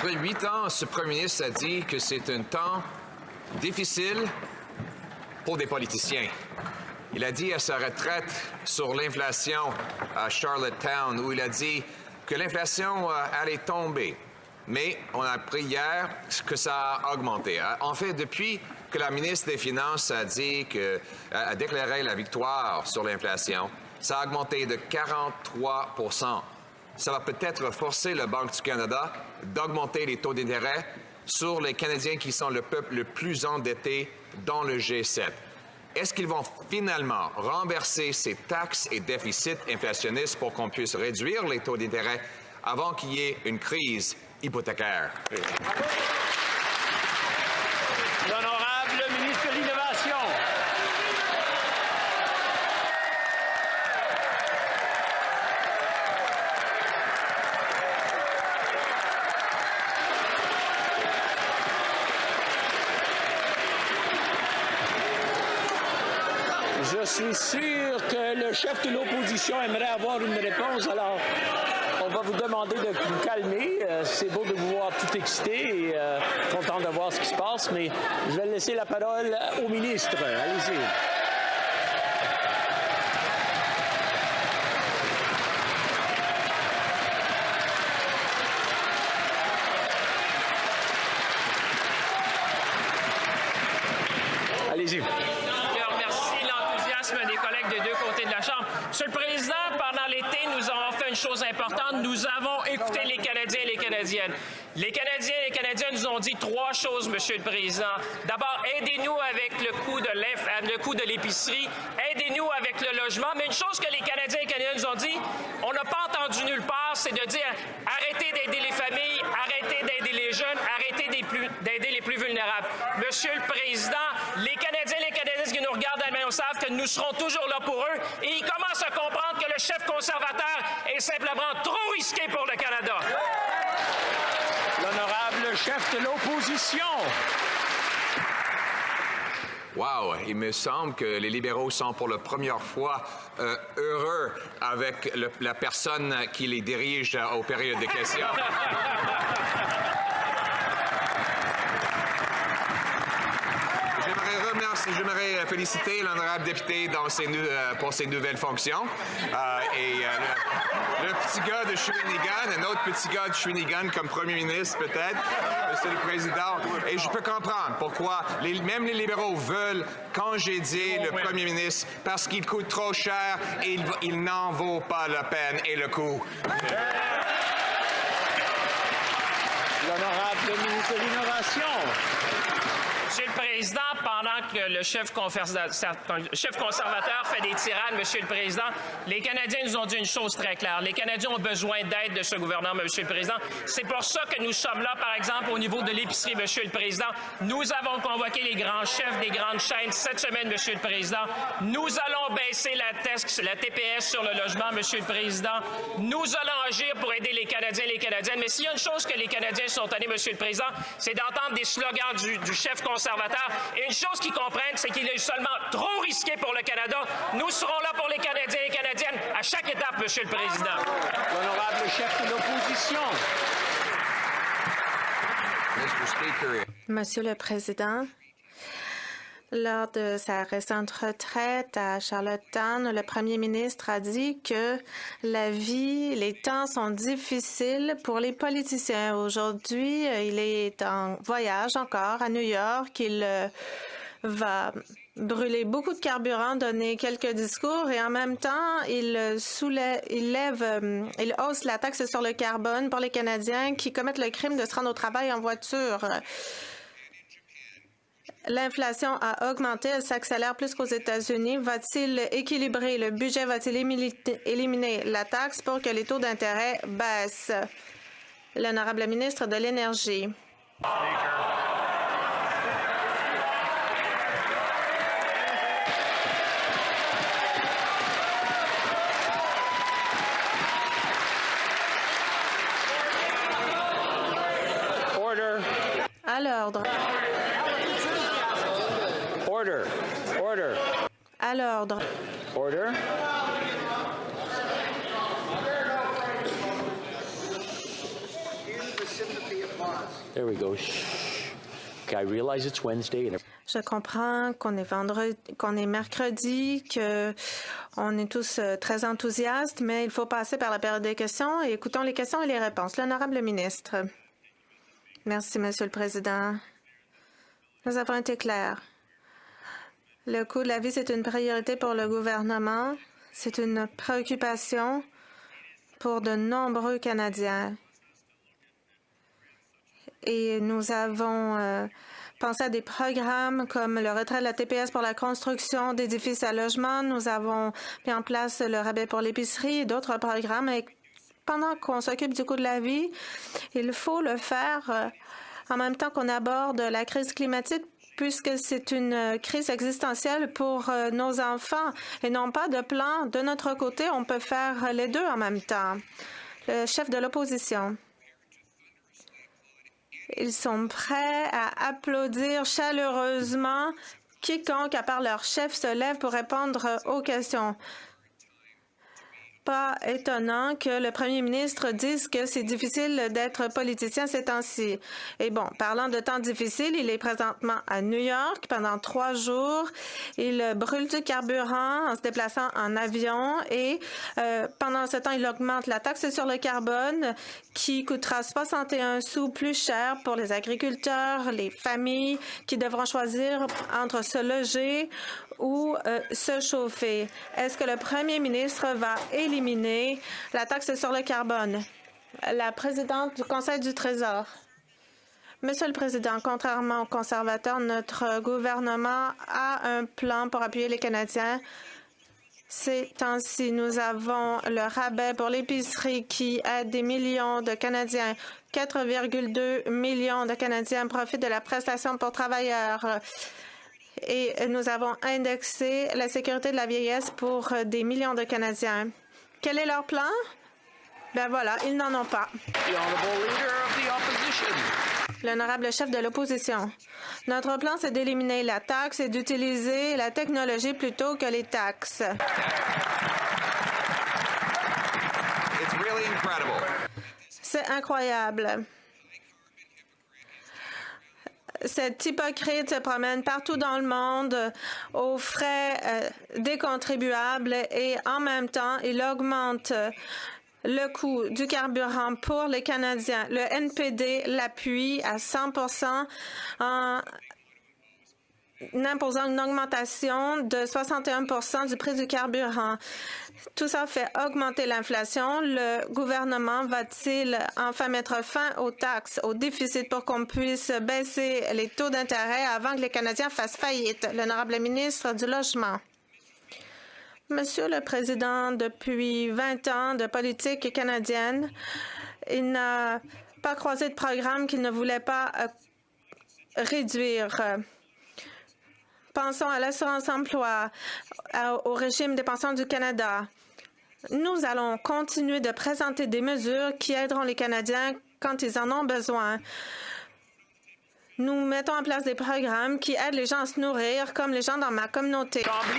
Après 8 ans, ce premier ministre a dit que c'est un temps difficile pour des politiciens. Il a dit à sa retraite sur l'inflation à Charlottetown, où il a dit que l'inflation allait tomber. Mais on a appris hier que ça a augmenté. En fait, depuis que la ministre des Finances a déclaré la victoire sur l'inflation, ça a augmenté de 43 %. Ça va peut-être forcer la Banque du Canada d'augmenter les taux d'intérêt sur les Canadiens qui sont le peuple le plus endetté dans le G7. Est-ce qu'ils vont finalement renverser ces taxes et déficits inflationnistes pour qu'on puisse réduire les taux d'intérêt avant qu'il y ait une crise hypothécaire? L'honorable ministre de l'Innovation. Je suis sûr que le chef de l'opposition aimerait avoir une réponse, alors on va vous demander de vous calmer. C'est beau de vous voir tout excité et content de voir ce qui se passe, mais je vais laisser la parole au ministre. Allez-y. Allez-y. Des collègues des deux côtés de la Chambre. Monsieur le Président, pendant l'été, nous avons fait une chose importante. Nous avons écouté les Canadiens et les Canadiennes. Les Canadiens et les Canadiennes nous ont dit 3 choses, Monsieur le Président. D'abord, aidez-nous avec le coût de l'épicerie. Aidez-nous avec le logement. Mais une chose que les Canadiens et les Canadiennes nous ont dit, on n'a pas entendu nulle part, c'est de dire arrêtez d'aider les familles, arrêtez d'aider les jeunes, arrêtez d'aider les plus vulnérables. Monsieur le Président, les Canadiens et les Canadiennes qui nous regardent à la main savent que nous serons toujours là pour eux et ils commencent à comprendre que le chef conservateur est simplement trop risqué pour le Canada. L'honorable chef de l'opposition. Wow! Il me semble que les libéraux sont pour la première fois heureux avec la personne qui les dirige aux périodes de questions. J'aimerais féliciter l'honorable député pour ses nouvelles fonctions. Le petit gars de Shawinigan, un autre petit gars de Shawinigan comme premier ministre peut-être, Monsieur le Président. Et je peux comprendre pourquoi même les libéraux veulent congédier le premier ministre parce qu'il coûte trop cher et il n'en vaut pas la peine et le coût. L'honorable ministre de l'Innovation. Monsieur le Président, pendant que le chef conservateur fait des tirades, Monsieur le Président, les Canadiens nous ont dit une chose très claire. Les Canadiens ont besoin d'aide de ce gouvernement, Monsieur le Président. C'est pour ça que nous sommes là, par exemple, au niveau de l'épicerie, Monsieur le Président. Nous avons convoqué les grands chefs des grandes chaînes cette semaine, Monsieur le Président. Nous allons baisser la TPS sur le logement, Monsieur le Président. Nous allons agir pour aider les Canadiens et les Canadiennes. Mais s'il y a une chose que les Canadiens sont tannés, Monsieur le Président, c'est d'entendre des slogans du chef conservateur. Et une chose qu'ils comprennent, c'est qu'il est seulement trop risqué pour le Canada. Nous serons là pour les Canadiens et les Canadiennes à chaque étape, Monsieur le Président. L'honorable chef de l'opposition. Monsieur le Président, lors de sa récente retraite à Charlottetown, le premier ministre a dit que les temps sont difficiles pour les politiciens. Aujourd'hui, il est en voyage encore à New York. Il va brûler beaucoup de carburant, donner quelques discours et en même temps, il hausse la taxe sur le carbone pour les Canadiens qui commettent le crime de se rendre au travail en voiture. L'inflation a augmenté, elle s'accélère plus qu'aux États-Unis. Va-t-il équilibrer le budget? Va-t-il éliminer la taxe pour que les taux d'intérêt baissent? L'honorable ministre de l'Énergie. À l'ordre. Order. Order. À l'ordre. Order. There we go. Okay, I realize it's Wednesday. Je comprends qu'on est mercredi, qu'on est tous très enthousiastes, mais il faut passer par la période des questions et écoutons les questions et les réponses. L'honorable ministre. Merci, Monsieur le Président. Nous avons été clairs. Le coût de la vie, c'est une priorité pour le gouvernement. C'est une préoccupation pour de nombreux Canadiens. Et nous avons pensé à des programmes comme le retrait de la TPS pour la construction d'édifices à logement. Nous avons mis en place le rabais pour l'épicerie et d'autres programmes. Et pendant qu'on s'occupe du coût de la vie, il faut le faire en même temps qu'on aborde la crise climatique, puisque c'est une crise existentielle pour nos enfants et non pas de plan. De notre côté, on peut faire les deux en même temps. Le chef de l'opposition. Ils sont prêts à applaudir chaleureusement quiconque, à part leur chef, se lève pour répondre aux questions. Pas étonnant que le premier ministre dise que c'est difficile d'être politicien ces temps-ci. Et bon, parlant de temps difficile, il est présentement à New York pendant 3 jours. Il brûle du carburant en se déplaçant en avion et pendant ce temps, il augmente la taxe sur le carbone qui coûtera 61 sous plus cher pour les agriculteurs, les familles qui devront choisir entre se loger ou se chauffer. Est-ce que le premier ministre va éliminer la taxe sur le carbone? La présidente du Conseil du Trésor. Monsieur le Président, contrairement aux conservateurs, notre gouvernement a un plan pour appuyer les Canadiens. Ces temps-ci, nous avons le rabais pour l'épicerie qui aide des millions de Canadiens. 4,2 millions de Canadiens profitent de la prestation pour travailleurs. Et nous avons indexé la sécurité de la vieillesse pour des millions de Canadiens. Quel est leur plan? Ben voilà, ils n'en ont pas. L'honorable chef de l'opposition. Notre plan, c'est d'éliminer la taxe et d'utiliser la technologie plutôt que les taxes. C'est incroyable. Cet hypocrite se promène partout dans le monde aux frais des contribuables et en même temps, il augmente le coût du carburant pour les Canadiens. Le NPD l'appuie à 100% en imposant une augmentation de 61% du prix du carburant. Tout ça fait augmenter l'inflation. Le gouvernement va-t-il enfin mettre fin aux taxes, aux déficits pour qu'on puisse baisser les taux d'intérêt avant que les Canadiens fassent faillite? L'honorable ministre du Logement. Monsieur le Président, depuis 20 ans de politique canadienne, il n'a pas croisé de programme qu'il ne voulait pas réduire. Pensons à l'assurance-emploi, au régime des pensions du Canada. Nous allons continuer de présenter des mesures qui aideront les Canadiens quand ils en ont besoin. Nous mettons en place des programmes qui aident les gens à se nourrir, comme les gens dans ma communauté.